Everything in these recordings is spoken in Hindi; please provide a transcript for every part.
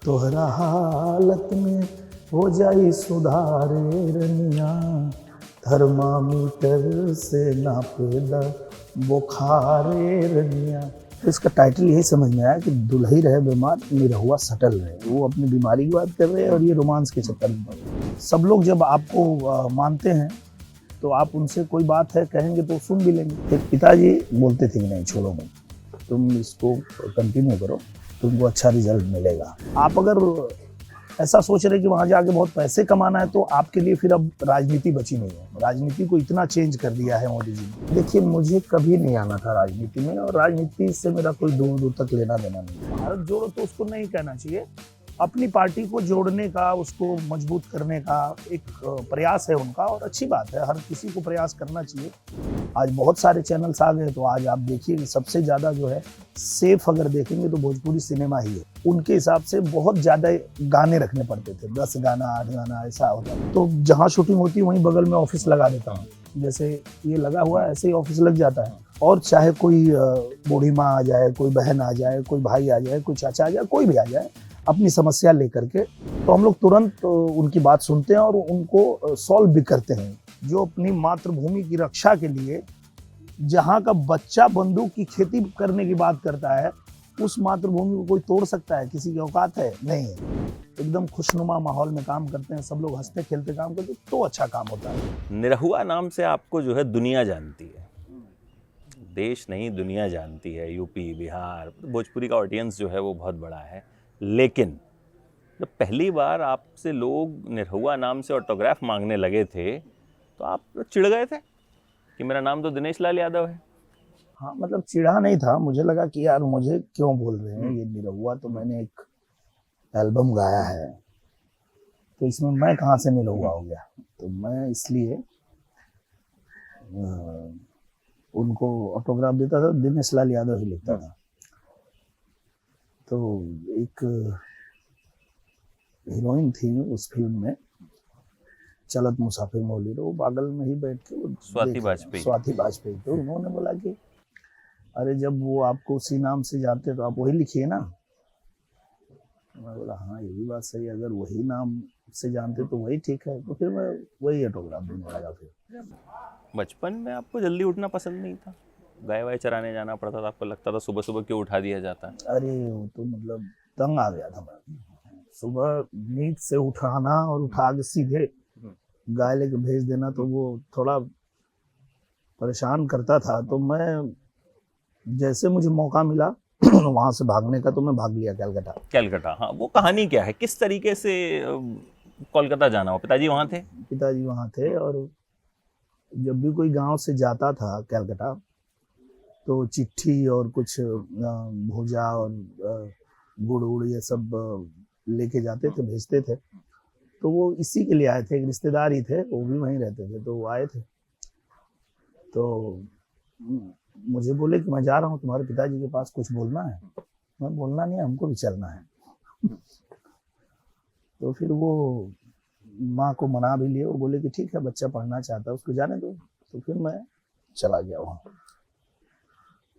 तोहरा हालत में हो जाई सुधारे रनिया, थर्मामीटर से नापेदा बुखारे रनिया। तो इसका टाइटल यही समझ में आया कि दुल्ही रहे बीमार निरहुआ सटल रहे। वो अपनी बीमारी की बात कर रहे हैं और ये रोमांस के चक्कर में पड़ रहे। सब लोग जब आपको मानते हैं तो आप उनसे कोई बात है कहेंगे तो सुन भी लेंगे। एक पिताजी बोलते थे कि नहीं छोड़ो मत, तुम इसको कंटिन्यू करो, तुमको अच्छा रिजल्ट मिलेगा। आप अगर ऐसा सोच रहे कि वहाँ जाके बहुत पैसे कमाना है तो आपके लिए फिर अब राजनीति बची नहीं है। राजनीति को इतना चेंज कर दिया है मोदी जी ने। देखिए, मुझे कभी नहीं आना था राजनीति में और राजनीति से मेरा कोई दूर दूर तक लेना देना नहीं। भारत जोड़ो तो उसको नहीं कहना चाहिए, अपनी पार्टी को जोड़ने का, उसको मजबूत करने का एक प्रयास है उनका और अच्छी बात है, हर किसी को प्रयास करना चाहिए। आज बहुत सारे चैनल्स आ गए तो आज आप देखिए कि सबसे ज़्यादा जो है सेफ अगर देखेंगे तो भोजपुरी सिनेमा ही है। उनके हिसाब से बहुत ज़्यादा गाने रखने पड़ते थे, 10 गाना 8 गाना ऐसा होता है। तो जहाँ शूटिंग होती है वहीं बगल में ऑफिस लगा देता हूँ, जैसे ये लगा हुआ है ऐसे ही ऑफिस लग जाता है। और चाहे कोई बूढ़ी माँ आ जाए, कोई बहन आ जाए, कोई भाई आ जाए, कोई चाचा आ जाए, कोई भी आ जाए अपनी समस्या लेकर के, तो हम लोग तुरंत उनकी बात सुनते हैं और उनको सॉल्व भी करते हैं। जो अपनी मातृभूमि की रक्षा के लिए जहाँ का बच्चा बंदूक की खेती करने की बात करता है, उस मातृभूमि को कोई तोड़ सकता है? किसी की औकात है? नहीं है। एकदम खुशनुमा माहौल में काम करते हैं, सब लोग हंसते खेलते काम करते तो अच्छा काम होता है। निरहुआ नाम से आपको जो है दुनिया जानती है, देश नहीं दुनिया जानती है। यूपी बिहार भोजपुरी का ऑडियंस जो है वो बहुत बड़ा है। लेकिन जब पहली बार आपसे लोग निरहुआ नाम से ऑटोग्राफ मांगने लगे थे तो आप चिढ़ गए थे कि मेरा नाम तो दिनेश लाल यादव है? हाँ, मतलब चिढ़ा नहीं था, मुझे लगा कि यार मुझे क्यों बोल रहे हैं ये निरहुआ। तो मैंने एक एल्बम गाया है तो इसमें मैं कहाँ से निरहुआ हो गया। तो मैं इसलिए उनको ऑटोग्राफ देता था, दिनेश लाल यादव ही लिखता था। तो एक हीरोइन थी उस फिल्म में, चलत मुसाफिर मौली, वो बगल में ही बैठ के स्वाति वाजपेयी। तो उन्होंने बोला कि अरे जब वो आपको उसी नाम से जानते तो आप वही लिखिए ना। मैं बोला हाँ ये भी बात सही है, अगर वही नाम से जानते तो वही ठीक है। तो फिर मैं वही ऑटोग्राफ देने लगा। फिर बचपन में आपको जल्दी उठना पसंद नहीं था? गाय वाय चराने जाना पड़ता था, आपको लगता था सुबह सुबह क्यों उठा दिया जाता है? अरे वो तो मतलब तंग आ गया था मैं। सुबह नींद से उठाना और उठा के सीधे गाय लेके भेज देना तो वो थोड़ा परेशान करता था। तो मैं जैसे मुझे मौका मिला वहां से भागने का तो मैं भाग लिया कलकत्ता। हाँ, वो कहानी क्या है, किस तरीके से कोलकाता जाना हो? पिताजी वहाँ थे? पिताजी वहाँ थे और जब भी कोई गांव से जाता था कलकत्ता तो चिट्ठी और कुछ भूजा और गुड़ उड़ ये सब लेके जाते थे, भेजते थे। तो वो इसी के लिए आए थे, एक रिश्तेदार ही थे, वो भी वहीं रहते थे, तो वो आए थे। तो मुझे बोले कि मैं जा रहा हूँ तुम्हारे पिताजी के पास, कुछ बोलना है। मैं बोलना नहीं है, हमको भी चलना है। तो फिर वो माँ को मना भी लिए, वो बोले कि ठीक है बच्चा पढ़ना चाहता है उसको जाने दो। तो फिर मैं चला गया वहाँ।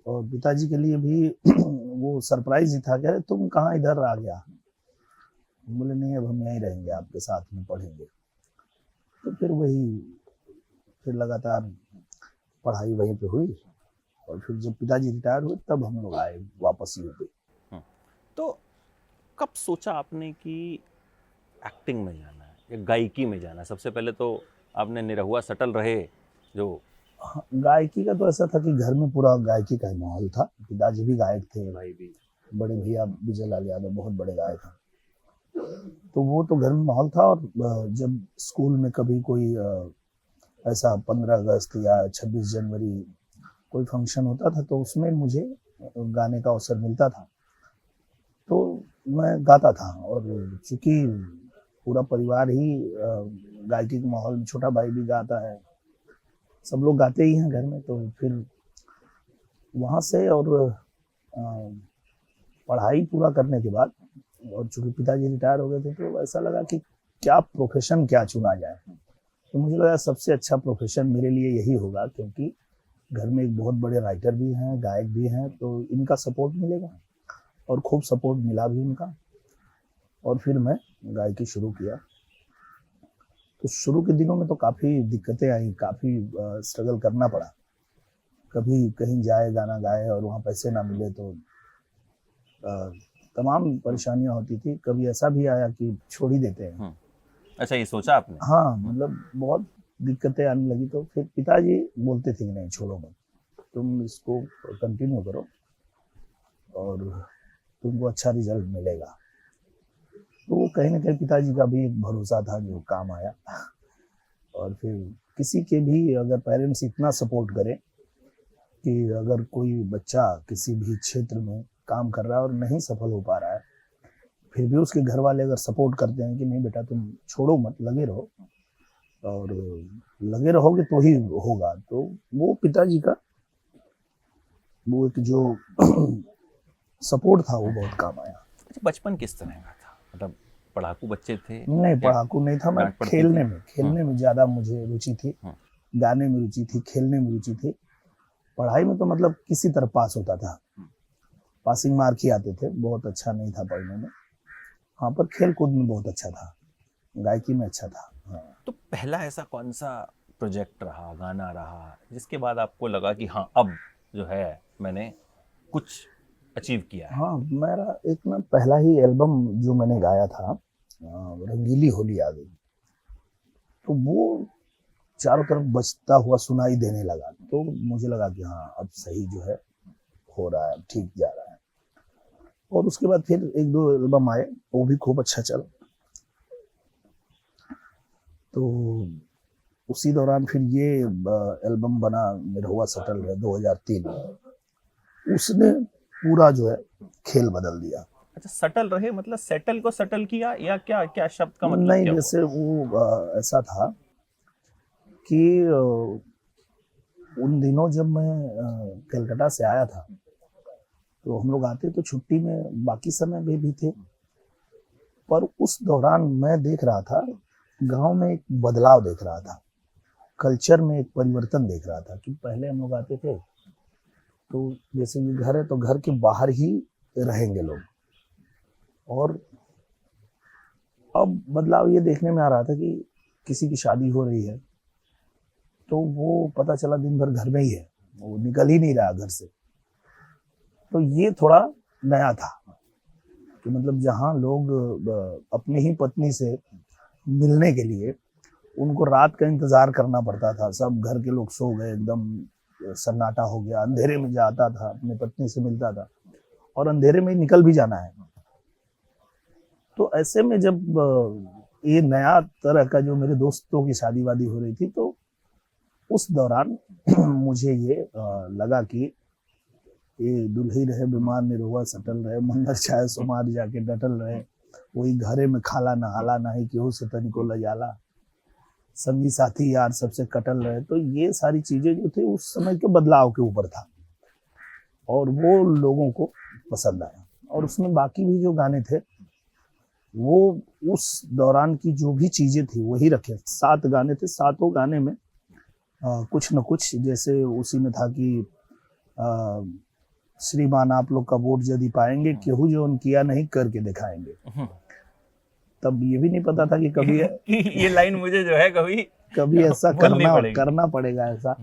और पिताजी के लिए भी वो सरप्राइज ही था, कह रहे तुम कहाँ इधर आ गया। बोले नहीं अब हम यहीं रहेंगे, आपके साथ में पढ़ेंगे। तो फिर लगातार पढ़ाई वहीं पे हुई और फिर जब पिताजी रिटायर हुए तब हम लोग आए वापस यूपी। तो कब सोचा आपने कि एक्टिंग में जाना है या गायकी में जाना है? सबसे पहले तो आपने निरहुआ सटल रहे जो गायकी का तो ऐसा था कि घर में पूरा गायकी का ही माहौल था। पिताजी भी गायक थे, भाई भी, बड़े भैया विजय लाल यादव बहुत बड़े गायक हैं। तो वो तो घर में माहौल था। और जब स्कूल में कभी कोई ऐसा 15 अगस्त या 26 जनवरी कोई फंक्शन होता था तो उसमें मुझे गाने का अवसर मिलता था तो मैं गाता था। और चूंकि पूरा परिवार ही गायकी के माहौल में, छोटा भाई भी गाता है, सब लोग गाते ही हैं घर में। तो फिर वहाँ से और पढ़ाई पूरा करने के बाद, और चूंकि पिताजी रिटायर हो गए थे तो ऐसा लगा कि क्या प्रोफेशन क्या चुना जाए। तो मुझे लगा सबसे अच्छा प्रोफेशन मेरे लिए यही होगा, क्योंकि घर में एक बहुत बड़े राइटर भी हैं, गायक भी हैं, तो इनका सपोर्ट मिलेगा। और खूब सपोर्ट मिला भी उनका। और फिर मैं गायकी शुरू किया। तो शुरू के दिनों में तो काफ़ी दिक्कतें आई, काफ़ी स्ट्रगल करना पड़ा। कभी कहीं जाए गाना गाए और वहाँ पैसे ना मिले तो तमाम परेशानियाँ होती थी। कभी ऐसा भी आया कि छोड़ ही देते हैं। अच्छा, ये सोचा आपने? हाँ, मतलब बहुत दिक्कतें आने लगी तो फिर पिताजी बोलते थे कि नहीं छोड़ो मत, तुम इसको कंटिन्यू करो और तुमको अच्छा रिजल्ट मिलेगा। तो वो कहीं ना कहीं पिताजी का भी एक भरोसा था जो काम आया। और फिर किसी के भी अगर पेरेंट्स इतना सपोर्ट करें कि अगर कोई बच्चा किसी भी क्षेत्र में काम कर रहा है और नहीं सफल हो पा रहा है, फिर भी उसके घर वाले अगर सपोर्ट करते हैं कि नहीं बेटा तुम छोड़ो मत, लगे रहो, और लगे रहोगे तो ही होगा, तो वो पिताजी का वो एक जो सपोर्ट था वो बहुत काम आया। अच्छा, बचपन किस तरह का था? मतलब पढ़ाकू बच्चे थे? नहीं, पढ़ाकू नहीं था मैं। डांट पड़ती थी? खेलने में ज़्यादा मुझे रुचि थी, गाने में रुचि थी, खेलने में रुचि थी। पढ़ाई में तो मतलब किसी तरह पास होता था, पासिंग मार्क ही आते थे, बहुत अच्छा नहीं था पढ़ने में। हाँ, पर खेल कूद में बहुत अच्छा था, गायकी में अच्छा था। हाँ। तो पहला ऐसा कौन सा प्रोजेक्ट रहा, गाना रहा, जिसके बाद आपको लगा कि हाँ अब जो है मैंने कुछ अचीव किया है? हाँ, मेरा एक ना पहला ही एल्बम जो मैंने गाया था, रंगीली होली आ गई, तो वो चारों तरफ बजता हुआ सुनाई देने लगा। तो मुझे लगा कि हाँ अब सही जो है हो रहा है, ठीक जा रहा है। और उसके बाद फिर एक दो एल्बम आए, वो भी खूब अच्छा चला। तो उसी दौरान फिर ये एल्बम बना निरहुआ सटल है 2003 में। उसने पूरा जो है खेल बदल दिया। अच्छा, सटल रहे मतलब सेटल को सटल किया या क्या क्या शब्द का मतलब नहीं, क्या हुआ? जैसे वो ऐसा था कि उन दिनों जब मैं कलकत्ता से आया था तो हम लोग आते तो छुट्टी में, बाकी समय में भी थे, पर उस दौरान मैं देख रहा था गांव में एक बदलाव देख रहा था, कल्चर में एक परिवर्तन देख रहा था। कि पहले हम लोग आते थे तो जैसे ये घर है तो घर के बाहर ही रहेंगे लोग, और अब बदलाव ये देखने में आ रहा था कि किसी की शादी हो रही है तो वो पता चला दिन भर घर में ही है, वो निकल ही नहीं रहा घर से। तो ये थोड़ा नया था कि मतलब जहाँ लोग अपनी ही पत्नी से मिलने के लिए उनको रात का इंतजार करना पड़ता था, सब घर के लोग सो गए, एकदम सन्नाटा हो गया, अंधेरे में जाता था अपनी पत्नी से मिलता था और अंधेरे में निकल भी जाना है। तो ऐसे में जब ये नया तरह का जो मेरे दोस्तों की शादी वादी हो रही थी, तो उस दौरान मुझे ये लगा कि ये दुल्ही रहे बीमार निरहुआ सटल रहे, मंगर छाए सुमार जाके डटल रहे, वही घरे में खाला नहाला नहीं केहू से तनिको लजाला, संगी साथी यार सबसे कटल रहे। तो ये सारी चीजें जो थी उस समय के बदलाव के ऊपर था और वो लोगों को पसंद आया। और उसमें बाकी भी जो गाने थे वो उस दौरान की जो भी चीजें थी वही रखे। 7 गाने थे, 7 गाने में कुछ न कुछ, जैसे उसी में था कि श्रीमान आप लोग का वोट यदि पाएंगे, केहू जो किया नहीं करके दिखाएंगे। तब ये भी नहीं पता था कि कभी ये लाइन मुझे जो है कभी ऐसा करना पड़ेगा ऐसा।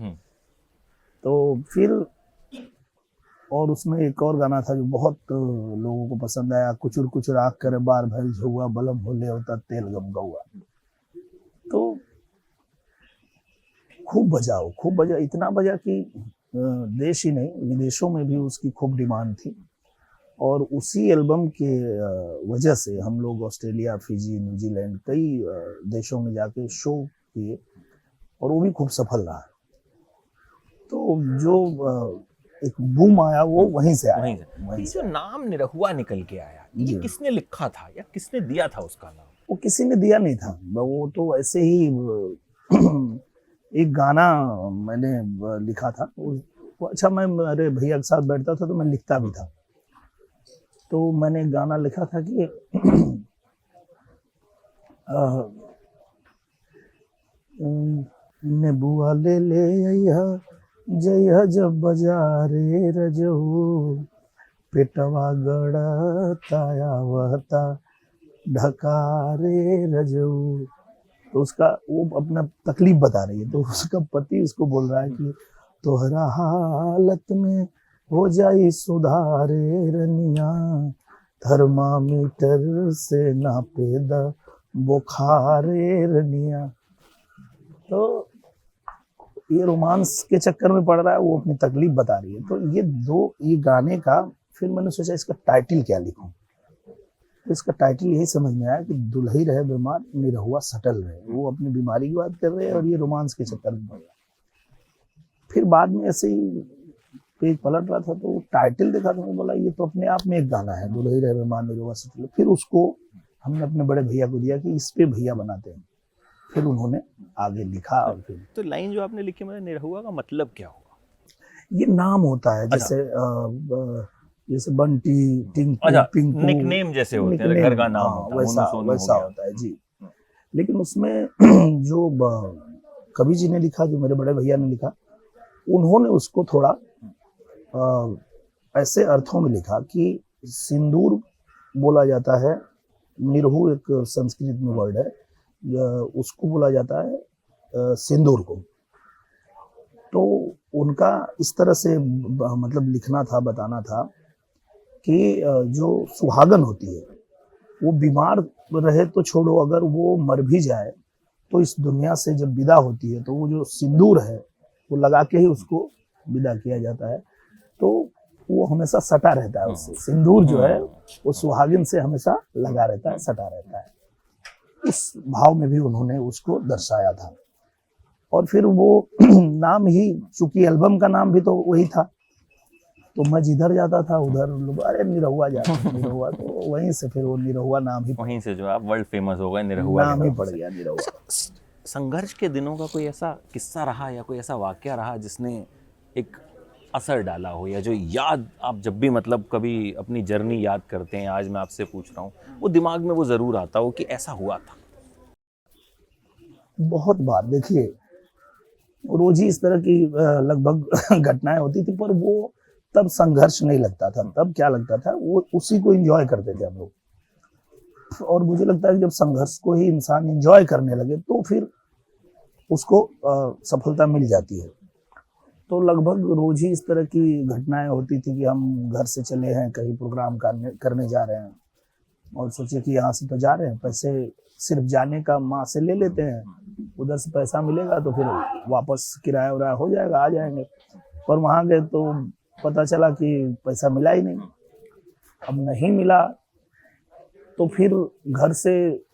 तो फिर और उसमें एक और गाना था जो बहुत लोगों को पसंद आया, कुचुर कुचुर आँख करे बार भैल झुआ बलम होले होता तेल गम गौआ। तो खूब बजा, इतना बजा कि देश ही नहीं विदेशों में भी उसकी खूब डिमांड थी। और उसी एल्बम के वजह से हम लोग ऑस्ट्रेलिया, फिजी, न्यूजीलैंड कई देशों में जाके शो किए और वो भी खूब सफल रहा। तो जो एक बूम आया वो वहीं से आया। ये जो नाम निरहुआ निकल के आया, ये किसने लिखा था या किसने दिया था उसका नाम? वो किसी ने दिया नहीं था, वो तो ऐसे ही एक गाना मैंने लिखा था। अच्छा, मैं मेरे भैया के साथ बैठता था तो मैं लिखता भी था। तो मैंने गाना लिखा था कि नेबुआ ले ले जइहा जब बाजारे रजऊ पेटवा गड़ता आवता ढका रे रजऊ। तो उसका वो अपना तकलीफ बता रही है, तो उसका पति उसको बोल रहा है कि तोहरा हालत में हो जाई सुधारे रनिया, थर्मामीटर से नापे द बुखारे रनिया। तो ये रोमांस के चक्कर में पड़ रहा है, वो अपनी तकलीफ बता रही है। तो ये गाने का फिर मैंने सोचा इसका टाइटल क्या लिखूं। तो इसका टाइटल यही समझ में आया कि दुल्ही रहे बीमार निरहुआ सटल रहे। वो अपनी बीमारी की बात कर रहे हैं और ये रोमांस के चक्कर में पड़ रहा है। फिर बाद में ऐसे ही पेज पलट रहा था तो टाइटल देखा तो मैं बोला ये तो अपने आप में एक गाना है, दुल्ही रहे बीमार निरहुआ सटल। फिर उसको हमने अपने बड़े भैया को दिया कि इस पे भैया बनाते हैं। फिर उन्होंने आगे लिखा। और फिर तो लाइन जो आपने लिखी मतलब निरहुआ का मतलब क्या हुआ? ये नाम होता है, जैसे जैसे बंटी, टिंकू, अच्छा, पिंकू, निकनेम जैसे होते हैं, घर का नाम होता है, वैसा मोनू सोनू हो वैसा गया। होता है जी। लेकिन उसमें जो कवि जी ने लिखा, जो मेरे बड़े भैया ने लिखा, उन्होंने उसको थोड़ा ऐसे अर्थों में लिखा कि सिंदूर बोला जाता है, निरहु एक संस्कृत में वर्ड है, उसको बोला जाता है सिंदूर को। तो उनका इस तरह से मतलब लिखना था, बताना था कि जो सुहागन होती है वो बीमार रहे तो छोड़ो, अगर वो मर भी जाए तो इस दुनिया से जब विदा होती है तो वो जो सिंदूर है वो लगा के ही उसको विदा किया जाता है। तो वो हमेशा सटा रहता है उससे, सिंदूर जो है वो सुहागिन से हमेशा लगा रहता है, सटा रहता है। उस भाव में भी उन्होंने उसको दर्शाया था। और फिर वो नाम ही, चूंकि एल्बम का नाम भी तो वही था, तो मैं जिधर जाता था उधर लोग अरे निरहुआ जाता निरहुआ, तो वहीं से फिर वो निरहुआ नाम ही वहीं से जो आप वर्ल्ड फेमस हो गए निरहुआ के नाम ही नाम पड़ से। गया निरहुआ। संघर्ष के दिनों का कोई ऐसा किस्सा रहा या कोई ऐसा वाकया रहा जिसने एक असर डाला हो, या जो याद आप जब भी मतलब कभी अपनी जर्नी याद करते हैं, आज मैं आपसे पूछ रहा हूँ, वो दिमाग में वो ज़रूर आता हो कि ऐसा हुआ था? बहुत बार देखिए, रोज ही इस तरह की लगभग घटनाएं होती थी, पर वो तब संघर्ष नहीं लगता था। तब क्या लगता था, वो उसी को एंजॉय करते थे हम लोग। और मुझे लगता है कि जब संघर्ष को ही इंसान एंजॉय करने लगे तो फिर उसको सफलता मिल जाती है। तो लगभग रोज ही इस तरह की घटनाएं होती थी कि हम घर से चले हैं, कहीं प्रोग्राम करने जा रहे हैं और सोचे कि यहाँ से तो जा रहे हैं, पैसे सिर्फ जाने का माँ से ले लेते हैं, उधर से पैसा मिलेगा तो फिर वापस किराया उराया हो जाएगा, आ जाएंगे। पर वहाँ गए तो पता चला कि पैसा मिला ही नहीं। अब नहीं मिला तो फिर घर से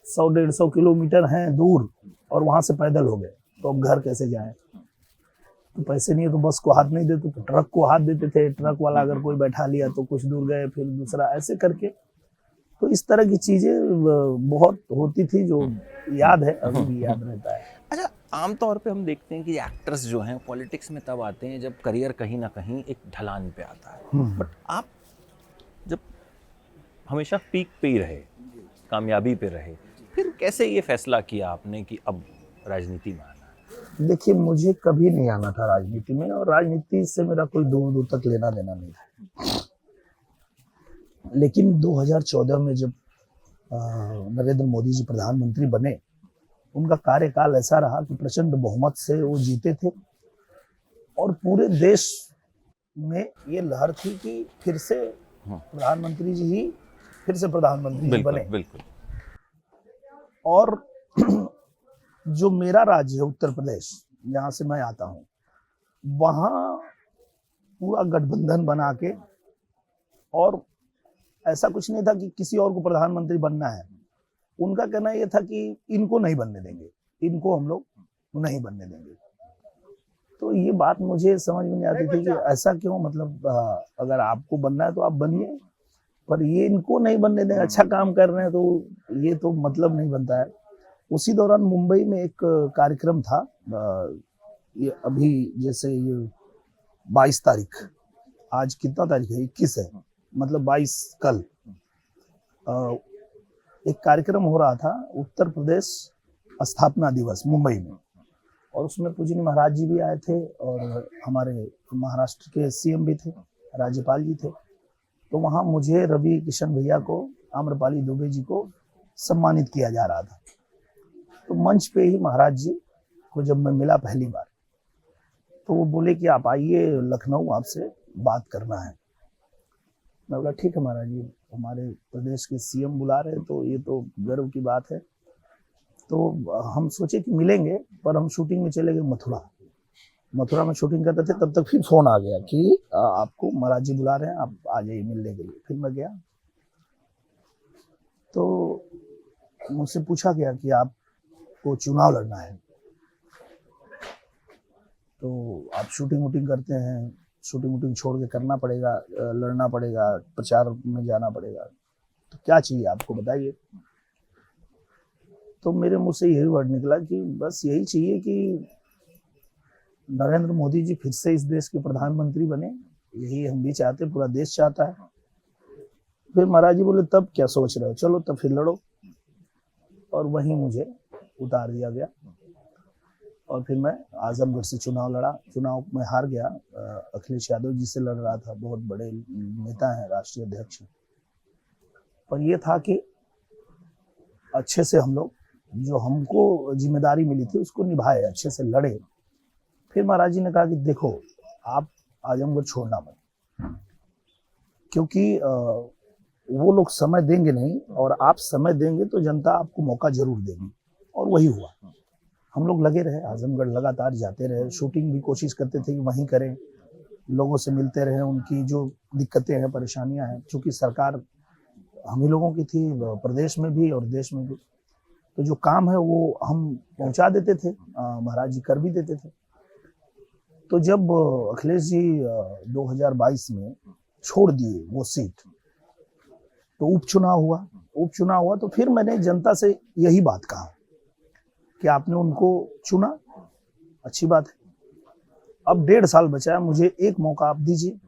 100-150 किलोमीटर हैं दूर और वहाँ से पैदल हो गए, तो अब घर कैसे जाएं? तो पैसे नहीं है तो बस को हाथ नहीं देते, तो ट्रक को हाथ देते थे। ट्रक वाला अगर कोई बैठा लिया तो कुछ दूर गए, फिर दूसरा, ऐसे करके। तो इस तरह की चीजें बहुत होती थी जो याद है, अभी भी याद रहता है। अच्छा, आमतौर पे हम देखते हैं कि एक्टर्स जो हैं पॉलिटिक्स में तब आते हैं जब करियर कहीं ना कहीं एक ढलान पे आता है, बट आप जब हमेशा पीक पे ही रहे, कामयाबी पे रहे, फिर कैसे ये फैसला किया आपने कि अब राजनीति में आना है? देखिए, मुझे कभी नहीं आना था राजनीति में, और राजनीति से मेरा कोई दूर दूर तक लेना देना नहीं था। लेकिन 2014 में जब नरेंद्र मोदी जी प्रधानमंत्री बने, उनका कार्यकाल ऐसा रहा कि प्रचंड बहुमत से वो जीते थे और पूरे देश में ये लहर थी कि फिर से प्रधानमंत्री जी ही फिर से प्रधानमंत्री जी बने। बिल्कुल। और जो मेरा राज्य है उत्तर प्रदेश, जहाँ से मैं आता हूँ, वहाँ पूरा गठबंधन बना के, और ऐसा कुछ नहीं था कि किसी और को प्रधानमंत्री बनना है। उनका कहना यह था कि इनको नहीं बनने देंगे, इनको हम लोग नहीं बनने देंगे। तो ये बात मुझे समझ में नहीं आती थी कि ऐसा क्यों, मतलब अगर आपको बनना है तो आप बनिए, पर ये इनको नहीं बनने देंगे, अच्छा काम कर रहे हैं तो ये तो मतलब नहीं बनता है। उसी दौरान मुंबई में एक कार्यक्रम था, ये अभी जैसे ये 22 तारीख, आज कितना तारीख है, 21 है, मतलब 22 कल, एक कार्यक्रम हो रहा था, उत्तर प्रदेश स्थापना दिवस मुंबई में, और उसमें पूजनीय महाराज जी भी आए थे और हमारे महाराष्ट्र के सीएम भी थे, राज्यपाल जी थे। तो वहाँ मुझे, रवि किशन भैया को, आम्रपाली दुबे जी को सम्मानित किया जा रहा था। तो मंच पे ही महाराज जी को जब मैं मिला पहली बार, तो वो बोले कि आप आइए लखनऊ, आपसे बात करना है। मैं बोला ठीक है महाराज जी, हमारे प्रदेश के सीएम बुला रहे हैं तो ये तो गर्व की बात है। तो हम सोचे कि मिलेंगे, पर हम शूटिंग में चले गए मथुरा में शूटिंग करते थे। तब तक फिर फोन आ गया कि आपको महाराज जी बुला रहे हैं, आप आ जाइए मिलने के लिए। फिर मैं गया तो मुझसे पूछा गया कि आपको चुनाव लड़ना है, तो आप शूटिंग वूटिंग करते हैं, शूटिंग वूटिंग छोड़ के करना पड़ेगा, लड़ना पड़ेगा, प्रचार में जाना पड़ेगा, तो क्या चाहिए आपको बताइए। तो मेरे मुंह से यही वर्ड निकला कि बस यही चाहिए कि नरेंद्र मोदी जी फिर से इस देश के प्रधानमंत्री बने, यही हम भी चाहते, पूरा देश चाहता है। फिर महाराज जी बोले तब क्या सोच रहे हो, चलो तब फिर लड़ो। और वहीं मुझे उतार दिया गया और फिर मैं आजमगढ़ से चुनाव लड़ा। चुनाव में हार गया, अखिलेश यादव जी से लड़ रहा था, बहुत बड़े नेता हैं, राष्ट्रीय अध्यक्ष। पर यह था कि अच्छे से हम लोग जो हमको जिम्मेदारी मिली थी उसको निभाए, अच्छे से लड़े। फिर महाराज जी ने कहा कि देखो आप आजमगढ़ छोड़ना मत, क्योंकि वो लोग समय देंगे नहीं, और आप समय देंगे तो जनता आपको मौका जरूर देगी। और वही हुआ, हम लोग लगे रहे, आजमगढ़ लगातार जाते रहे, शूटिंग भी कोशिश करते थे कि वहीं करें, लोगों से मिलते रहे, उनकी जो दिक्कतें हैं, परेशानियां हैं, क्योंकि सरकार हम ही लोगों की थी, प्रदेश में भी और देश में भी। तो जो काम है वो हम पहुंचा देते थे, महाराज जी कर भी देते थे। तो जब अखिलेश जी 2022 में छोड़ दिए वो सीट, तो उपचुनाव हुआ तो फिर मैंने जनता से यही बात कहा कि आपने उनको चुना, अच्छी बात है, अब 1.5 साल बचा है, मुझे एक मौका आप दीजिए।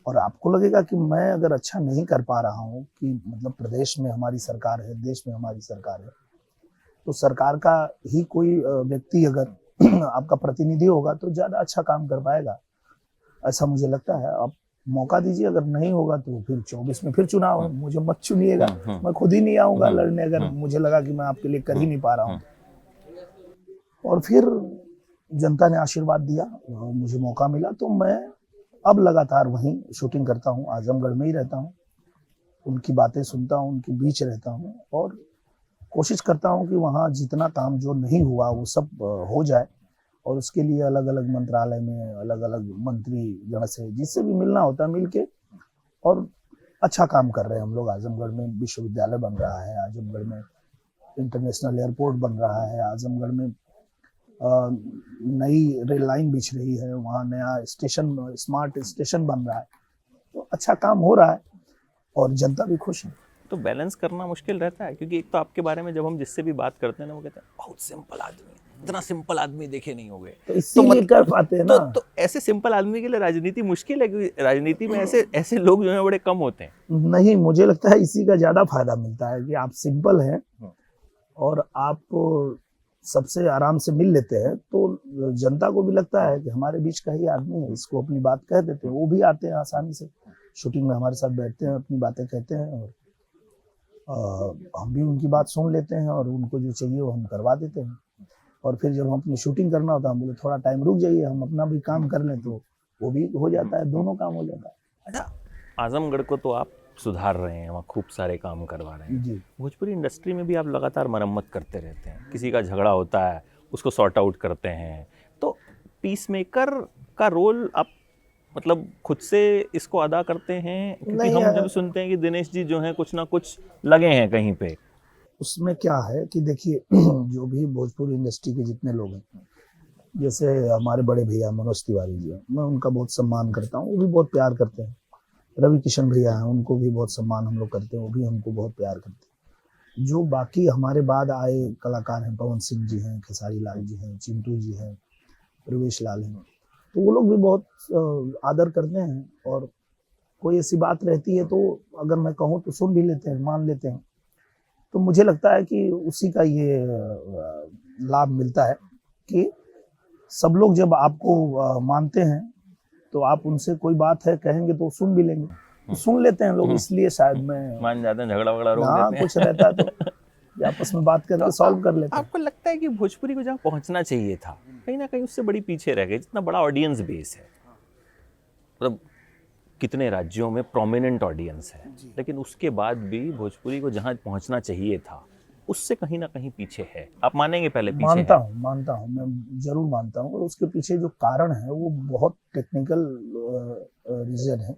और आपको लगेगा कि मैं अगर अच्छा नहीं कर पा रहा हूँ, कि मतलब प्रदेश में हमारी सरकार है, देश में हमारी सरकार है, तो सरकार का ही कोई व्यक्ति अगर आपका प्रतिनिधि होगा तो ज्यादा अच्छा काम कर पाएगा, ऐसा मुझे लगता है। आप मौका दीजिए, अगर नहीं होगा तो फिर 24 में फिर चुनाव है, मुझे मत चुनिएगा, मैं खुद ही नहीं आऊंगा लड़ने, अगर मुझे लगा कि मैं आपके लिए कर ही नहीं पा रहा हूँ। और फिर जनता ने आशीर्वाद दिया, मुझे मौका मिला, तो मैं अब लगातार वहीं शूटिंग करता हूँ, आजमगढ़ में ही रहता हूँ, उनकी बातें सुनता हूँ, उनके बीच रहता हूँ, और कोशिश करता हूँ कि वहाँ जितना काम जो नहीं हुआ वो सब हो जाए। और उसके लिए अलग अलग मंत्रालय में अलग अलग मंत्री गण से जिससे भी मिलना होता है मिल के, और अच्छा काम कर रहे हैं हम लोग। आजमगढ़ में विश्वविद्यालय बन रहा है, आजमगढ़ में इंटरनेशनल एयरपोर्ट बन रहा है, आजमगढ़ में नई रेल लाइन बिछ रही है, वहाँ नया स्टेशन, स्मार्ट स्टेशन बन रहा है, तो अच्छा काम हो रहा है और जनता भी खुश है। तो बैलेंस करना मुश्किल रहता है, क्योंकि एक तो आपके बारे में जब हम जिससे भी बात करते हैं ना, वो कहते हैं बहुत सिंपल आदमी, इतना सिंपल आदमी देखे नहीं होंगे, तो इसीलिए कर पाते हैं ना। तो ऐसे सिंपल आदमी के लिए राजनीति मुश्किल है, क्योंकि राजनीति में ऐसे लोग जो हैं बड़े कम होते हैं। नहीं, मुझे लगता है इसी का ज्यादा फायदा मिलता है कि आप सिंपल हैं और आप सबसे आराम से मिल लेते हैं, तो जनता को भी लगता है कि हमारे बीच का ही आदमी है, इसको अपनी बात कह देते हैं। वो भी आते हैं आसानी से, शूटिंग में हमारे साथ बैठते हैं, अपनी बातें कहते हैं, और हम भी उनकी बात सुन लेते हैं, और उनको जो चाहिए वो हम करवा देते हैं। और फिर जब हम अपनी शूटिंग करना होता है, हम बोले थोड़ा टाइम रुक जाइए, हम अपना भी काम कर लें, तो वो भी हो जाता है, दोनों काम हो जाता है। अच्छा, आजमगढ़ को तो आप सुधार रहे हैं, वहाँ खूब सारे काम करवा रहे हैं जी। भोजपुरी इंडस्ट्री में भी आप लगातार मरम्मत करते रहते हैं, किसी का झगड़ा होता है उसको सॉर्ट आउट करते हैं, तो पीस मेकर का रोल आप मतलब खुद से इसको अदा करते हैं? क्योंकि हम जब सुनते हैं कि दिनेश जी जो हैं कुछ ना कुछ लगे हैं कहीं पे, उसमें क्या है कि देखिए जो भी भोजपुरी इंडस्ट्री के जितने लोग हैं, जैसे हमारे बड़े भैया मनोज तिवारी जी हैं, मैं उनका बहुत सम्मान करता हूँ, वो भी बहुत प्यार करते हैं। रवि किशन भैया हैं, उनको भी बहुत सम्मान हम लोग करते हैं, वो भी हमको बहुत प्यार करते हैं। जो बाकी हमारे बाद आए कलाकार हैं, पवन सिंह जी हैं, खेसारी लाल जी हैं, चिंटू जी हैं, प्रवेश लाल हैं, तो वो लोग भी बहुत आदर करते हैं, और कोई ऐसी बात रहती है तो अगर मैं कहूँ तो सुन भी लेते हैं, मान लेते हैं। तो मुझे लगता है कि उसी का ये लाभ मिलता है कि सब लोग जब आपको मानते हैं तो आप उनसे कोई बात है कहेंगे तो सुन भी लेंगे। तो सुन लेते हैं लोग, इसलिए शायद मैं मान जाते हैं, झगड़ा वगड़ा रोक हाँ देते हैं। कुछ रहता है तो ये आपस में बात करके सॉल्व कर लेते हैं। आपको लगता है कि भोजपुरी को जहाँ पहुंचना चाहिए था कहीं ना कहीं उससे बड़ी पीछे रह गए? जितना बड़ा ऑडियंस बेस है, मतलब कितने राज्यों में प्रोमिनेंट ऑडियंस है, लेकिन उसके बाद भी भोजपुरी को जहाँ पहुंचना चाहिए था उससे कहीं ना कहीं पीछे है। आप मानेंगे पहले पीछे है? मानता हूँ, मैं जरूर मानता हूँ। और उसके पीछे जो कारण है वो बहुत टेक्निकल रीजन है।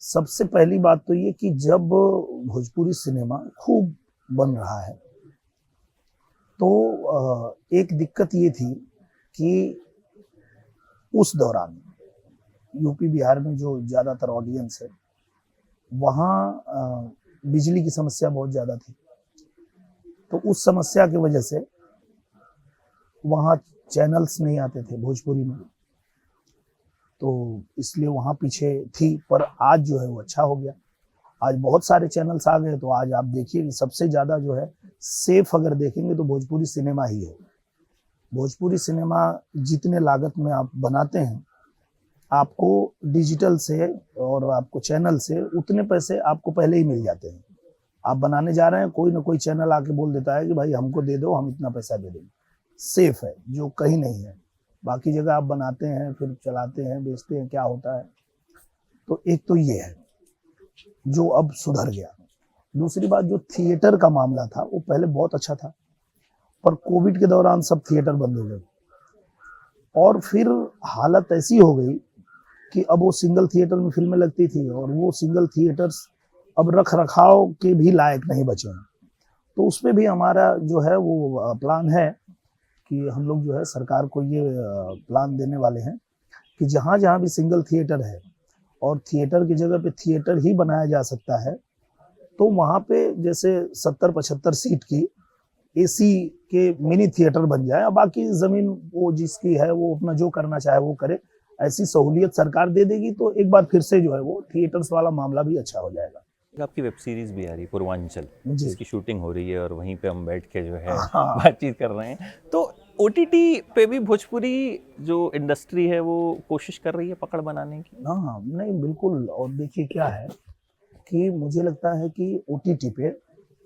सबसे पहली बात तो ये कि जब भोजपुरी सिनेमा खूब बन रहा है तो एक दिक्कत ये थी कि उस दौरान यूपी बिहार में जो ज़्यादातर ऑडियंस है वहाँ बिजली की समस्या बहुत ज़्यादा थी। तो उस समस्या की वजह से वहाँ चैनल्स नहीं आते थे भोजपुरी में, तो इसलिए वहाँ पीछे थी। पर आज जो है वो अच्छा हो गया, आज बहुत सारे चैनल्स आ गए। तो आज आप देखिए कि सबसे ज़्यादा जो है सेफ अगर देखेंगे तो भोजपुरी सिनेमा ही है। भोजपुरी सिनेमा जितने लागत में आप बनाते हैं, आपको डिजिटल से और आपको चैनल से उतने पैसे आपको पहले ही मिल जाते हैं। आप बनाने जा रहे हैं, कोई ना कोई चैनल आके बोल देता है कि भाई हमको दे दो, हम इतना पैसा दे देंगे। सेफ है, जो कहीं नहीं है। बाकी जगह आप बनाते हैं, फिर चलाते हैं, बेचते हैं, क्या होता है। तो एक तो ये है जो अब सुधर गया। दूसरी बात, जो थिएटर का मामला था वो पहले बहुत अच्छा था, पर कोविड के दौरान सब थिएटर बंद हो गए और फिर हालत ऐसी हो गई कि अब वो सिंगल थिएटर में फिल्में लगती थी और वो सिंगल थिएटर्स अब रख रखाव के भी लायक नहीं बचे हैं। तो उसमें भी हमारा जो है वो प्लान है कि हम लोग जो है सरकार को ये प्लान देने वाले हैं कि जहाँ जहाँ भी सिंगल थिएटर है और थिएटर की जगह पे थिएटर ही बनाया जा सकता है, तो वहाँ पे जैसे 70-75 सीट की एसी के मिनी थिएटर बन जाए। और बाकी ज़मीन वो जिसकी है वो अपना जो करना चाहे वो करे। ऐसी सहूलियत सरकार दे देगी तो एक बार फिर से जो है वो थिएटर्स वाला मामला भी अच्छा हो जाएगा। आपकी वेब सीरीज भी आ रही है पूर्वांचल, जी। जिसकी शूटिंग हो रही है और वहीं पे हम बैठ के जो है हाँ। बातचीत कर रहे हैं। तो ओटीटी पे भी भोजपुरी जो इंडस्ट्री है वो कोशिश कर रही है पकड़ बनाने की? हाँ नहीं बिल्कुल। और देखिए क्या है कि मुझे लगता है कि ओटीटी पे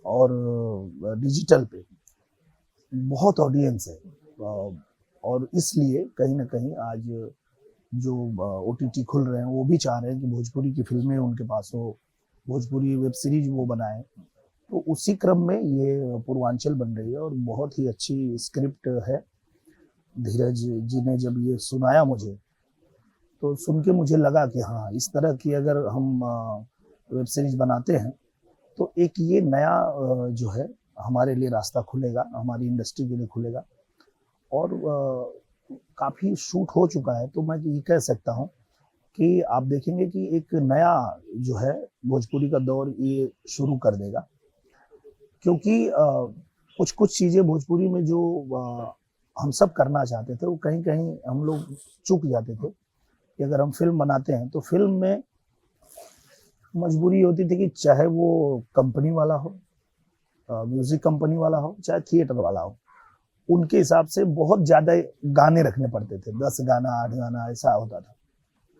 और डिजिटल पे बहुत ऑडियंस है और इसलिए कहीं ना कहीं आज जो ओटीटी खुल रहे हैं वो भी चाह रहे हैं कि भोजपुरी की फिल्में उनके पास हो, भोजपुरी वेब सीरीज वो बनाएं। तो उसी क्रम में ये पूर्वांचल बन रही है और बहुत ही अच्छी स्क्रिप्ट है। धीरज जी ने जब ये सुनाया मुझे तो सुन के मुझे लगा कि हाँ, इस तरह की अगर हम वेब सीरीज बनाते हैं तो एक ये नया जो है हमारे लिए रास्ता खुलेगा, हमारी इंडस्ट्री के लिए खुलेगा। और काफ़ी शूट हो चुका है, तो मैं ये कह सकता हूँ कि आप देखेंगे कि एक नया जो है भोजपुरी का दौर ये शुरू कर देगा। क्योंकि कुछ कुछ चीज़ें भोजपुरी में जो हम सब करना चाहते थे वो कहीं कहीं हम लोग चूक जाते थे कि अगर हम फिल्म बनाते हैं तो फिल्म में मजबूरी होती थी कि चाहे वो कंपनी वाला हो, म्यूजिक कंपनी वाला हो, चाहे थिएटर वाला हो, उनके हिसाब से बहुत ज़्यादा गाने रखने पड़ते थे। 10 गाना 8 गाना ऐसा होता था।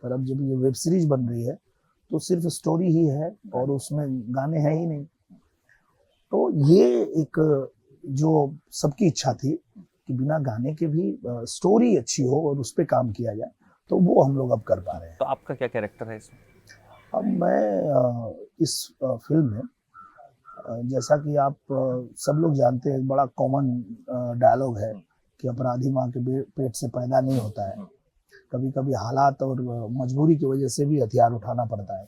पर अब जब ये वेब सीरीज बन रही है तो सिर्फ स्टोरी ही है और उसमें गाने हैं ही नहीं। तो ये एक जो सबकी इच्छा थी कि बिना गाने के भी स्टोरी अच्छी हो और उस पर काम किया जाए, तो वो हम लोग अब कर पा रहे हैं। तो आपका क्या कैरेक्टर है इसमें? अब मैं इस फिल्म में जैसा कि आप सब लोग जानते हैं, एक बड़ा कॉमन डायलॉग है कि अपराधी माँ के पेट से पैदा नहीं होता है। कभी कभी हालात और मजबूरी की वजह से भी हथियार उठाना पड़ता है।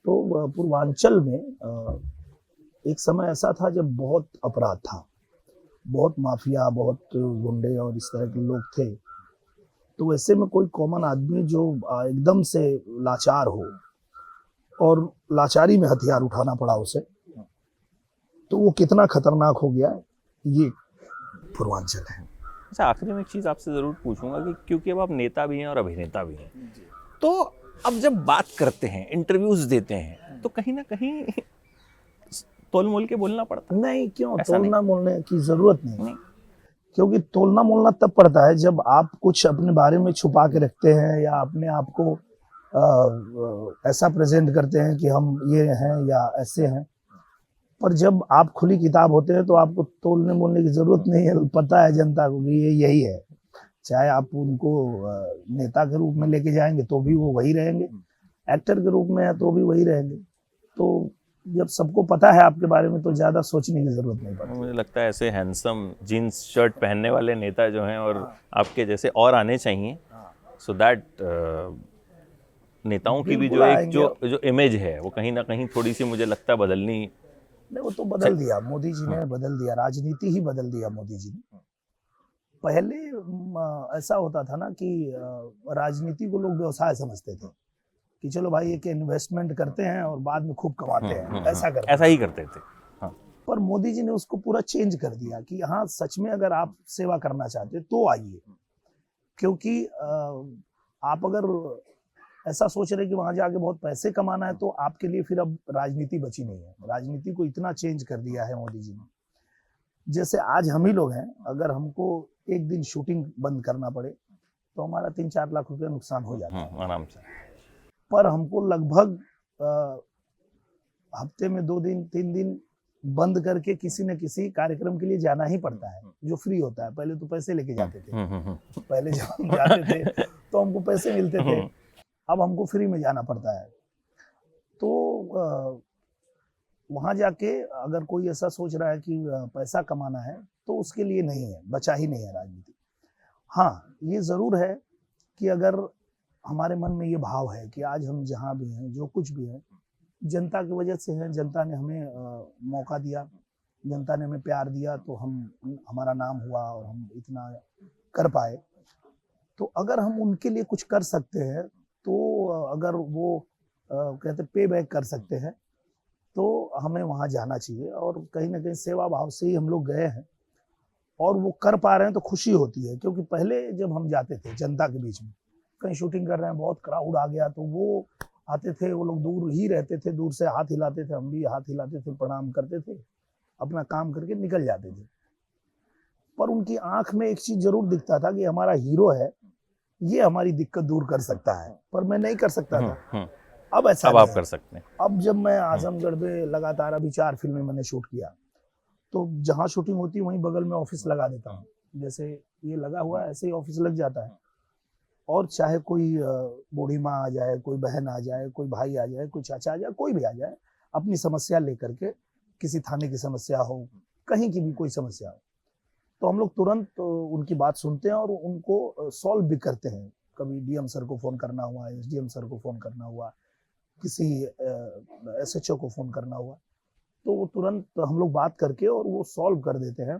तो पूर्वांचल में एक समय ऐसा था जब बहुत अपराध था, बहुत माफिया, बहुत गुंडे और इस तरह के लोग थे। तो वैसे में कोई कॉमन आदमी जो एकदम से लाचार हो और लाचारी में हथियार उठाना पड़ा उसे, तो वो कितना खतरनाक हो गया, ये पूर्वांचल है। अच्छा, आखिरी में एक चीज़ आपसे ज़रूर पूछूंगा कि क्योंकि अब आप नेता भी हैं और अभिनेता भी हैं, तो अब जब बात करते हैं, इंटरव्यूज़ देते हैं, तो कहीं ना कहीं तोल मोल के बोलना पड़ता है? नहीं, क्यों ऐसा तोलना मोलने की जरूरत नहीं। नहीं। क्योंकि तोलना मोलना तब पड़ता है जब आप कुछ अपने बारे में छुपा के रखते हैं या अपने आप को ऐसा प्रेजेंट करते हैं कि हम ये हैं या ऐसे हैं, पर जब आप खुली किताब होते हैं तो आपको तोलने मोलने की जरूरत नहीं है, पता है जनता को कि ये यही है। चाहे आप उनको नेता के रूप में लेके जाएंगे तो भी वो वही रहेंगे, एक्टर के रूप में है तो भी वही रहेंगे। तो जब सबको पता है आपके बारे में तो ज़्यादा सोचने की ज़रूरत नहीं पड़ती। मुझे लगता है ऐसे हैंडसम जीन्स शर्ट पहनने वाले नेता जो हैं और आपके जैसे और आने चाहिए, सो दैट नेताओं की भी बिल्कुल जो एक आएंगे। जो इमेज है वो कहीं ना कहीं थोड़ी सी मुझे लगता है बदलनी। नहीं, वो तो बदल दिया मोदी जी ने, बदल दिया, राजनीति ही बदल दिया मोदी जी ने। पहले ऐसा होता था ना कि राजनीति को लोग व्यवसाय समझते थे कि चलो भाई एक इन्वेस्टमेंट करते हैं और बाद में खूब कमाते हैं, ऐसा करते ऐसा ही करते थे। हाँ। पर मोदी जी ने उसको पूरा चेंज कर दिया कि हाँ सच में अगर आप सेवा करना चाहते तो आइए, क्योंकि आप अगर ऐसा सोच रहे कि वहां जाके बहुत पैसे कमाना है तो आपके लिए फिर अब राजनीति बची नहीं है। राजनीति को इतना चेंज कर दिया है मोदी जी ने। जैसे आज हम ही लोग हैं, अगर हमको एक दिन शूटिंग बंद करना पड़े तो हमारा 3-4 लाख रुपया नुकसान हो जाता है, आराम से। पर हमको लगभग हफ्ते में 2 दिन 3 दिन बंद करके किसी न किसी कार्यक्रम के लिए जाना ही पड़ता है, जो फ्री होता है। पहले तो पैसे लेके जाते थे, पहले जब हम जाते थे तो हमको पैसे मिलते थे, अब हमको फ्री में जाना पड़ता है। तो वहां जाके अगर कोई ऐसा सोच रहा है कि पैसा कमाना है तो उसके लिए नहीं है, बचा ही नहीं है राजनीति। हाँ, ये जरूर है कि अगर हमारे मन में ये भाव है कि आज हम जहाँ भी हैं, जो कुछ भी है, जनता की वजह से है, जनता ने हमें मौका दिया, जनता ने हमें प्यार दिया, तो हमारा नाम हुआ और हम इतना कर पाए। तो अगर हम उनके लिए कुछ कर सकते हैं, तो अगर वो कहते पे बैक कर सकते हैं, तो हमें वहाँ जाना चाहिए। और कहीं ना कहीं सेवा भाव से ही हम लोग गए हैं और वो कर पा रहे हैं तो खुशी होती है। क्योंकि पहले जब हम जाते थे जनता के बीच में, कहीं शूटिंग कर रहे हैं, बहुत क्राउड आ गया तो वो आते थे, वो लोग दूर ही रहते थे, दूर से हाथ हिलाते थे, हम भी हाथ हिलाते थे, प्रणाम करते थे, अपना काम करके निकल जाते थे। पर उनकी आंख में एक चीज जरूर दिखता था कि हमारा हीरो है, ये हमारी दिक्कत दूर कर सकता है, पर मैं नहीं कर सकता था। अब ऐसा अब आप कर सकते हैं। अब जब मैं आजमगढ़ में लगातार अभी 4 फिल्में मैंने शूट किया, तो जहाँ शूटिंग होती है वहीं बगल में ऑफिस लगा देता हूँ। जैसे ये लगा हुआ है ऐसे ही ऑफिस लग जाता है, और चाहे कोई बूढ़ी माँ आ जाए, कोई बहन आ जाए, कोई भाई आ जाए, कोई चाचा आ जाए, कोई भी आ जाए, अपनी समस्या लेकर के, किसी थाने की समस्या हो, कहीं की भी कोई समस्या हो, तो हम लोग तुरंत उनकी बात सुनते हैं और उनको सॉल्व भी करते हैं। कभी डीएम सर को फोन करना हुआ, एसडीएम सर को फोन करना हुआ, किसी एसएचओ को फोन करना हुआ, तो वो तुरंत हम लोग बात करके और वो सॉल्व कर देते हैं।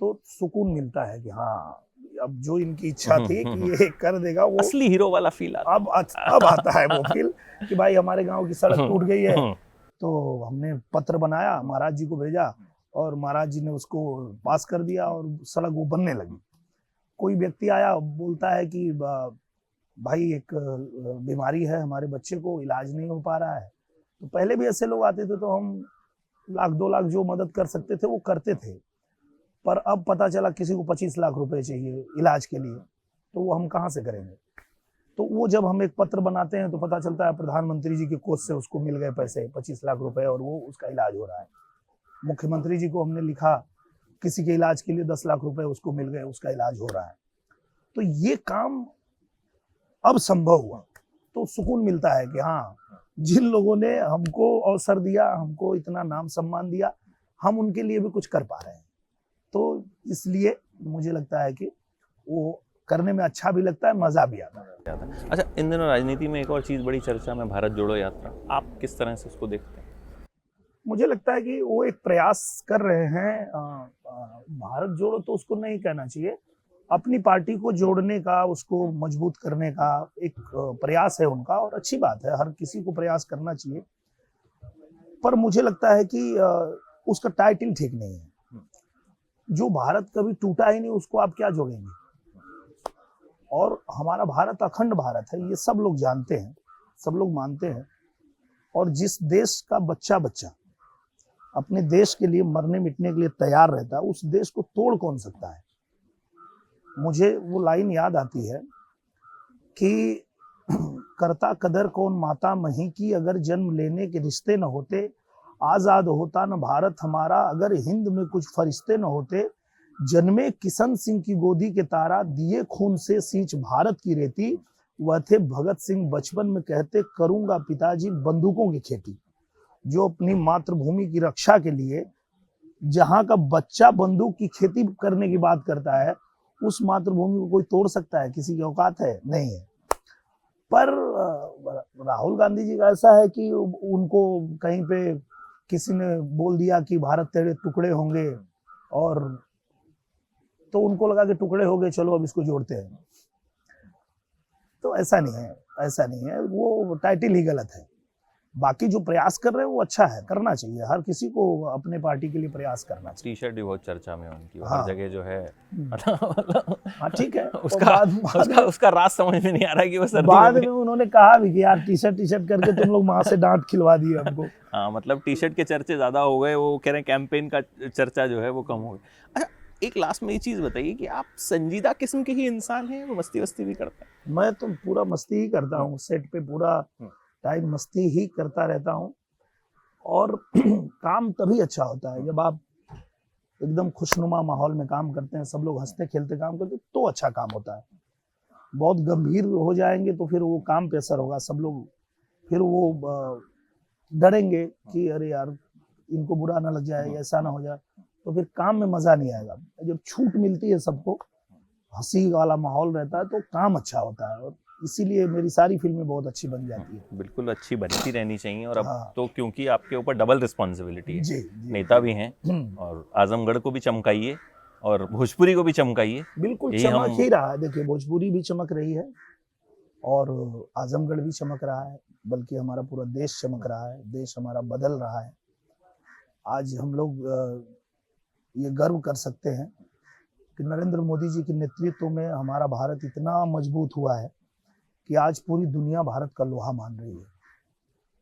तो सुकून मिलता है कि हाँ, अब जो इनकी इच्छा थी कि ये कर देगा, वो असली हीरो वाला फील आता अब आता है वो फील कि भाई हमारे गांव की सड़क टूट गई है, तो हमने पत्र बनाया, महाराज जी को भेजा और महाराज जी ने उसको पास कर दिया और सड़क वो बनने लगी। कोई व्यक्ति आया, बोलता है कि भाई एक बीमारी है, हमारे बच्चे को इलाज नहीं हो पा रहा है। तो पहले भी ऐसे लोग आते थे तो हम 1-2 लाख जो मदद कर सकते थे वो करते थे, पर अब पता चला किसी को 25 लाख रुपए चाहिए इलाज के लिए, तो वो हम कहाँ से करेंगे। तो वो जब हम एक पत्र बनाते हैं तो पता चलता है प्रधानमंत्री जी के कोष से उसको मिल गए पैसे 25 लाख रुपए और वो उसका इलाज हो रहा है। मुख्यमंत्री जी को हमने लिखा, किसी के इलाज के लिए 10 लाख रुपए उसको मिल गए, उसका इलाज हो रहा है। तो ये काम अब संभव हुआ, तो सुकून मिलता है कि हाँ, जिन लोगों ने हमको अवसर दिया, हमको इतना नाम सम्मान दिया, हम उनके लिए भी कुछ कर पा रहे हैं। तो इसलिए मुझे लगता है कि वो करने में अच्छा भी लगता है, मजा भी आता है। अच्छा, इन दिनों राजनीति में एक और चीज़ बड़ी चर्चा में, भारत जोड़ो यात्रा, आप किस तरह से उसको देखते हैं? मुझे लगता है कि वो एक प्रयास कर रहे हैं। भारत जोड़ो तो उसको नहीं कहना चाहिए, अपनी पार्टी को जोड़ने का, उसको मजबूत करने का एक प्रयास है उनका, और अच्छी बात है, हर किसी को प्रयास करना चाहिए। पर मुझे लगता है कि उसका टाइटल ठीक नहीं है। जो भारत कभी टूटा ही नहीं उसको आप क्या जोड़ेंगे। और हमारा भारत अखंड भारत है, ये सब लोग जानते हैं, सब लोग मानते हैं। और जिस देश का बच्चा अपने देश के लिए मरने मिटने के लिए तैयार रहता है, उस देश को तोड़ कौन सकता है। मुझे वो लाइन याद आती है कि करता कदर कौन माता मही की, अगर जन्म लेने के रिश्ते न होते, आजाद होता न भारत हमारा, अगर हिंद में कुछ फरिश्ते न होते, जन्मे किशन सिंह की गोदी के तारा, दिए खून से सींच भारत की रेती, वह थे भगत सिंह बचपन में कहते, करूंगा पिताजी बंदूकों की खेती। जो अपनी मातृभूमि की रक्षा के लिए जहां का बच्चा बंदूक की खेती करने की बात करता है, उस मातृभूमि को कोई तोड़ सकता है? किसी की औकात है? नहीं है। पर राहुल गांधी जी का ऐसा है कि उनको कहीं पे किसी ने बोल दिया कि भारत तेरे टुकड़े होंगे, और तो उनको लगा कि टुकड़े हो गए, चलो अब इसको जोड़ते हैं। तो ऐसा नहीं है, ऐसा नहीं है, वो टाइटल ही गलत है। बाकी जो प्रयास कर रहे हैं वो अच्छा है, करना चाहिए, हर किसी को अपने पार्टी के लिए प्रयास करना चाहिए। टी शर्ट भी बहुत चर्चा में है उनकी, हाँ। हर जगह जो है हाँ ठीक है। उसका राज समझ में नहीं आ रहा कि वो सर्दी बाद में उन्होंने कहा भी कि यार टी शर्ट करके तुम लोग वहां से डांट खिलवा दिए हमको। हाँ, मतलब टी शर्ट के चर्चे ज़्यादा हो गए, वो कह रहे हैं कैंपेन का चर्चा जो है वो कम हो गया। अच्छा, एक लास्ट में ये चीज़ बताइए कि आप संजीदा किस्म के ही इंसान हैं, वो मस्ती वस्ती भी करते हैं? मैं तो पूरा मस्ती ही करता हूँ, सेट पे पूरा टाइम मस्ती ही करता रहता हूँ, और काम तभी अच्छा होता है जब आप एकदम खुशनुमा माहौल में काम करते हैं, सब लोग हंसते खेलते काम करते हैं, तो अच्छा काम होता है। बहुत गंभीर हो जाएंगे तो फिर वो काम पे असर होगा, सब लोग फिर वो डरेंगे कि अरे यार इनको बुरा ना लग जाए, ऐसा ना हो जाए, तो फिर काम में मजा नहीं आएगा। जब छूट मिलती है सबको, हंसी वाला माहौल रहता है, तो काम अच्छा होता है, और इसीलिए मेरी सारी फिल्में बहुत अच्छी बन जाती है। बिल्कुल अच्छी बनती रहनी चाहिए। और अब हाँ। तो क्योंकि आपके ऊपर डबल रिस्पॉन्सिबिलिटी है, जी, नेता भी हैं और आजमगढ़ को भी चमकाइए और भोजपुरी को भी चमकाइए। बिल्कुल चमक ही रहा है। देखिए, भोजपुरी भी चमक रही है और आजमगढ़ भी चमक रहा है, बल्कि हमारा पूरा देश चमक रहा है, देश हमारा बदल रहा है। आज हम लोग ये गर्व कर सकते हैं कि नरेंद्र मोदी जी के नेतृत्व में हमारा भारत इतना मजबूत हुआ है कि आज पूरी दुनिया भारत का लोहा मान रही है।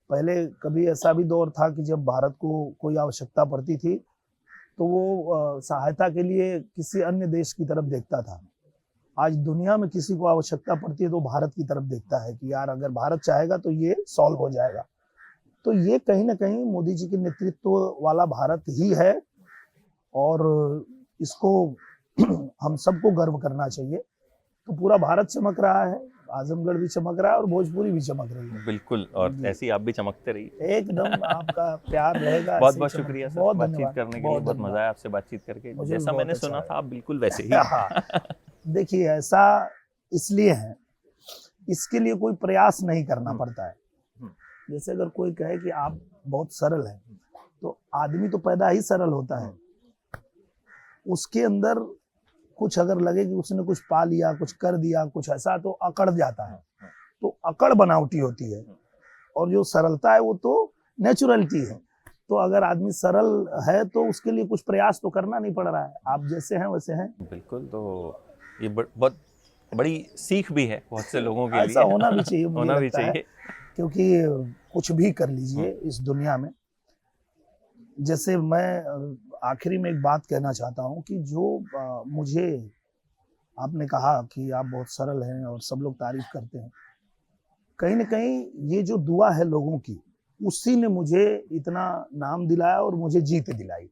पहले कभी ऐसा भी दौर था कि जब भारत को कोई आवश्यकता पड़ती थी तो वो सहायता के लिए किसी अन्य देश की तरफ देखता था। आज दुनिया में किसी को आवश्यकता पड़ती है तो भारत की तरफ देखता है कि यार अगर भारत चाहेगा तो ये सॉल्व हो जाएगा। तो ये कहीं ना कहीं मोदी जी के नेतृत्व वाला भारत ही है, और इसको हम सबको गर्व करना चाहिए। तो पूरा भारत चमक रहा है, आजमगढ़ भी चमक रहा है और भोजपुरी भी चमक रही है। बिल्कुल, और ऐसे ही आप भी चमकते रहिए। एकदम आपका प्यार रहेगा। बहुत बहुत शुक्रिया सर, बहुत बातचीत करने के लिए। बहुत मजा आया आपसे बातचीत करके। जैसा मैंने सुना था आप बिल्कुल वैसे ही। हाँ, देखिए ऐसा इसलिए है, इसके लिए कोई प्रयास नहीं करना पड़ता है। जैसे अगर कोई कहे कि आप बहुत सरल हैं, तो आदमी तो पैदा ही सरल होता है, उसके अंदर कुछ अगर लगे कि उसने कुछ पा लिया, कुछ कर दिया, कुछ ऐसा, तो अकड़ जाता है। तो अकड़ बनावटी होती है, और जो सरलता है वो तो नेचुरलिटी है। तो अगर आदमी सरल है तो उसके लिए कुछ प्रयास तो करना नहीं पड़ रहा है। आप जैसे हैं वैसे हैं। बिल्कुल, तो ये बहुत बड़ी सीख भी है बहुत से लोगों के लिए। ऐसा होना भी चाहिए, मुझे होना भी लगता है, चाहिए। क्योंकि कुछ भी कर लीजिए इस दुनिया में। जैसे मैं आखिरी में एक बात कहना चाहता हूँ कि जो मुझे आपने कहा कि आप बहुत सरल हैं और सब लोग तारीफ करते हैं, कहीं ना कहीं ये जो दुआ है लोगों की, उसी ने मुझे इतना नाम दिलाया और मुझे जीत दिलाई।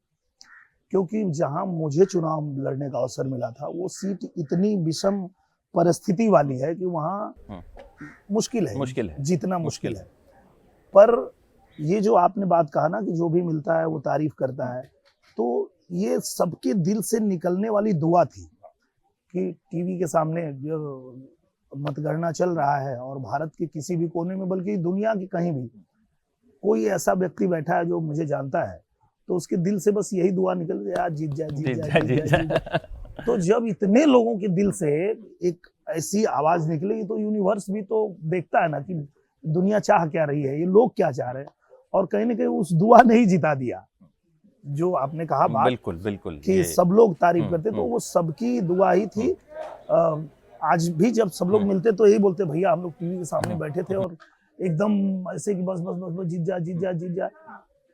क्योंकि जहां मुझे चुनाव लड़ने का अवसर मिला था, वो सीट इतनी विषम परिस्थिति वाली है कि वहां मुश्किल है, जीतना मुश्किल है। पर ये जो आपने बात कहा ना कि जो भी मिलता है वो तारीफ करता है, तो ये सबके दिल से निकलने वाली दुआ थी कि टीवी के सामने जो मतगणना चल रहा है और भारत के किसी भी कोने में, बल्कि दुनिया के कहीं भी कोई ऐसा व्यक्ति बैठा है जो मुझे जानता है, तो उसके दिल से बस यही दुआ निकल यार जीत जा। तो जब इतने लोगों के दिल से एक ऐसी आवाज निकलेगी तो यूनिवर्स भी तो देखता है ना कि दुनिया चाह क्या रही है, ये लोग क्या चाह रहे हैं। और कहीं ना कहीं उस दुआ ने ही जिता दिया। जो आपने कहा बात, बिल्कुल बिल्कुल, कि सब लोग तारीफ करते, तो वो सबकी दुआ ही थी। आज भी जब सब लोग मिलते तो यही बोलते, भैया हम लोग टीवी के सामने बैठे थे और एकदम ऐसे कि बस बस बस बस जीत जा।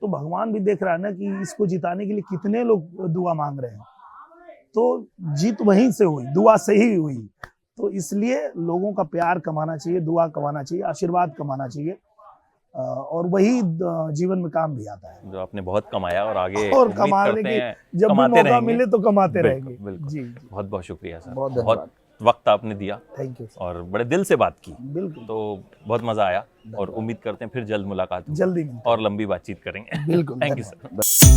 तो भगवान भी देख रहा है ना कि इसको जिताने के लिए कितने लोग दुआ मांग रहे हैं। तो जीत वहीं से हुई, दुआ से ही हुई। तो इसलिए लोगों का प्यार कमाना चाहिए, दुआ कमाना चाहिए, आशीर्वाद कमाना चाहिए, और वही जीवन में काम भी आता है। जो आपने बहुत कमाया और आगे और उम्मीद कमाने करते की हैं जब भी कमाते मौका रहेंगे। मिले तो कमाते बिल्कुल, रहेंगे। बिल्कुल। जी जी, बहुत बहुत शुक्रिया सर, बहुत बहुत धन्यवाद। वक्त आपने दिया थैंक यू। और बड़े दिल से बात की, बिल्कुल, तो बहुत मजा आया और उम्मीद करते हैं फिर जल्द मुलाकात होगी जल्दी मिलते और लंबी बातचीत करेंगे। बिल्कुल, थैंक यू धन्यवाद। सर।